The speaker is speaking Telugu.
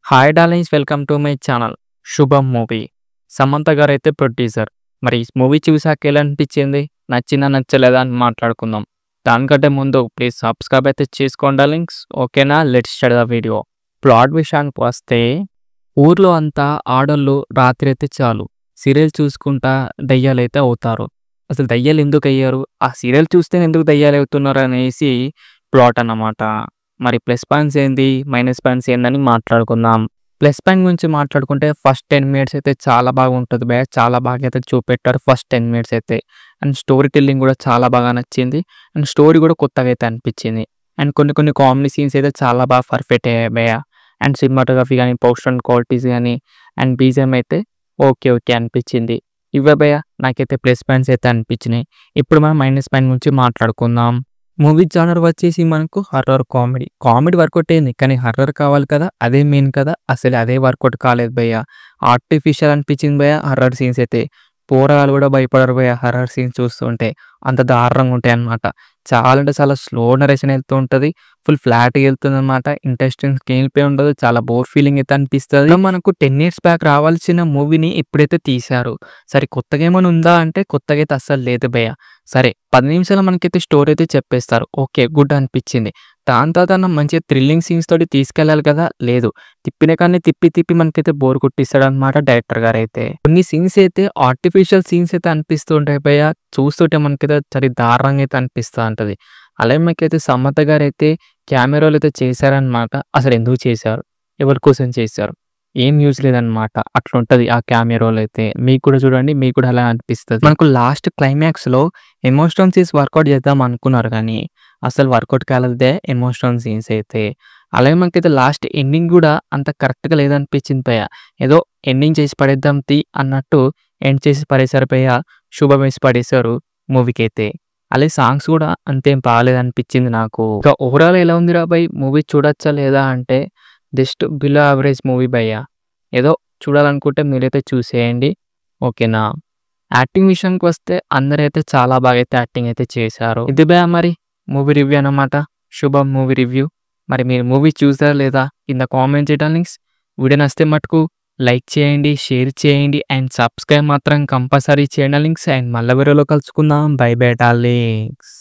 Hi darlings, welcome to my channel. శుభం మూవీ. సమంత గారైతే ప్రొడ్యూసర్. మరి ఈ మూవీ చూసాక ఎలా అనిపించింది? నచ్చిందా నచ్చలేదా అని మాట్లాడుకుందాం. దానికంటే ముందు ప్లీజ్ సబ్స్క్రైబ్ అయితే చేసుకోండి డార్లింగ్స్. ఓకేనా? Let's start the video. Plot విషయానికి వస్తే ఊర్లో అంతా ఆడోళ్ళు రాత్రి అయితే చాలు సీరియల్ చూసుకుంటా దయ్యాలైతే అవుతారు. అసలు దయ్యాలు ఎందుకు అయ్యారు? ఆ సీరియల్ చూస్తేనే ఎందుకు దయ్యాలు అవుతున్నారు అనేసి ప్లాట్ అన్నమాట. మరి ప్లస్ పాయింట్స్ ఏంది, మైనస్ పాయింట్స్ ఏందని మాట్లాడుకుందాం. ప్లస్ పాయింట్ గురించి మాట్లాడుకుంటే ఫస్ట్ 10 మినిట్స్ అయితే చాలా బాగుంటుంది భయ్యా. చాలా బాగా అయితే చూపెట్టారు ఫస్ట్ 10 మినిట్స్ అయితే. అండ్ స్టోరీ టెల్లింగ్ కూడా చాలా బాగా నచ్చింది. అండ్ స్టోరీ కూడా కొత్తగా అయితే అనిపించింది. అండ్ కొన్ని కొన్ని కామెడీ సీన్స్ అయితే చాలా బాగా పర్ఫెక్ట్ అయ్యాయి భయ్యా. అండ్ సినిమాటోగ్రఫీ కానీ, పోస్టర్ క్వాలిటీస్ కానీ, అండ్ బీజిఎం అయితే ఓకే ఓకే అనిపించింది. ఇవే భయ్యా నాకైతే ప్లస్ పాయింట్స్ అయితే అనిపించినాయి. ఇప్పుడు మనం మైనస్ పాయింట్ గురించి మాట్లాడుకుందాం. మూవీ జానర్ వచ్చేసి మనకు హర్రర్ కామెడీ. కామెడీ వర్కౌట్ అయింది కానీ హర్రర్ కావాలి కదా, అదే మెయిన్ కదా. అసలు అదే వర్కౌట్ కాలేదు భయ్య. ఆర్టిఫిషియల్ అనిపించింది భయ్య హర్రర్ సీన్స్ అయితే. పోరగాళ్ళు కూడా భయపడరు భయ్య హర్రర్ సీన్స్ చూస్తుంటే. అంత దారుణంగా ఉంటాయి అన్నమాట. చాలా అంటే చాలా స్లో నరేషన్ వెళ్తూ ఉంటుంది. ఫుల్ ఫ్లాట్గా వెళ్తుంది అనమాట. ఇంట్రెస్టింగ్ స్క్రీన్ ప్లే ఉండదు. చాలా బోర్ ఫీలింగ్ అయితే అనిపిస్తుంది. మనకు 10 ఇయర్స్ బ్యాక్ రావాల్సిన మూవీని ఇప్పుడైతే తీశారు. సరే కొత్తగా ఏమైనా ఉందా అంటే కొత్తగా అయితే అస్సలు లేదు భయ్య. సరే 10 నిమిషాలు మనకైతే స్టోరీ అయితే చెప్పేస్తారు. ఓకే గుడ్ అనిపించింది. దాని తర్వాత మంచిగా థ్రిల్లింగ్ సీన్స్ తోటి తీసుకెళ్ళాలి కదా, లేదు. తిప్పిన కానీ తిప్పి తిప్పి మనకైతే బోర్ కొట్టిస్తాడు అనమాట డైరెక్టర్ గారు అయితే. కొన్ని సీన్స్ అయితే ఆర్టిఫిషియల్ సీన్స్ అయితే అనిపిస్తూ ఉంటాయి భయ్య. చూస్తుంటే మనకైతే చాలా దారుణంగా అయితే అనిపిస్తూ ఉంటుంది. అలాగే మనకైతే సమంత గారు అయితే కెమెరాలు అయితే చేశారనమాట. అసలు ఎందుకు చేశారు, ఎవరి కోసం చేశారు, ఏం యూజ్ లేదనమాట. అట్లుంటది ఆ కెమెరాలో అయితే. మీకు కూడా చూడండి, మీకు కూడా అలా అనిపిస్తుంది. మనకు లాస్ట్ క్లైమాక్స్లో ఎమోషనల్ సీన్స్ వర్కౌట్ చేద్దాం అనుకున్నారు కానీ అసలు వర్కౌట్ కాలేదే ఎమోషనల్ సీన్స్ అయితే. అలాగే మనకైతే లాస్ట్ ఎండింగ్ కూడా అంత కరెక్ట్గా లేదనిపించింది భయ్య. ఏదో ఎండింగ్ చేసి పడేద్దాం తీ అన్నట్టు ఎండ్ చేసి పడేశారు భయ్య. శుభం వేసి పడేశారు మూవీకి అయితే. అలాగే సాంగ్స్ కూడా అంతేం బాగాలేదనిపించింది నాకు. ఇంకా ఓవరాల్ ఎలా ఉందిరా భయ్, మూవీ చూడొచ్చా లేదా అంటే జస్ట్ బిలో యావరేజ్ మూవీ భయ్య. ఏదో చూడాలనుకుంటే మీరైతే చూసేయండి. ఓకేనా? యాక్టింగ్ విషయానికి వస్తే అందరైతే చాలా బాగా అయితే యాక్టింగ్ అయితే చేశారు. ఇది భయ్య మరి మూవీ రివ్యూ అన్నమాట. శుభం మూవీ రివ్యూ. మరి మీరు మూవీ చూసారా లేదా కింద కామెంట్ చేయడం లింక్స్. వీడియో నచ్చితే మటుకు లైక్ చేయండి, షేర్ చేయండి అండ్ సబ్స్క్రైబ్ మాత్రం కంపల్సరీ చేయండి లింక్స్. అండ్ మళ్ళీ వీడియోలో కలుసుకుందాం. By by darlings.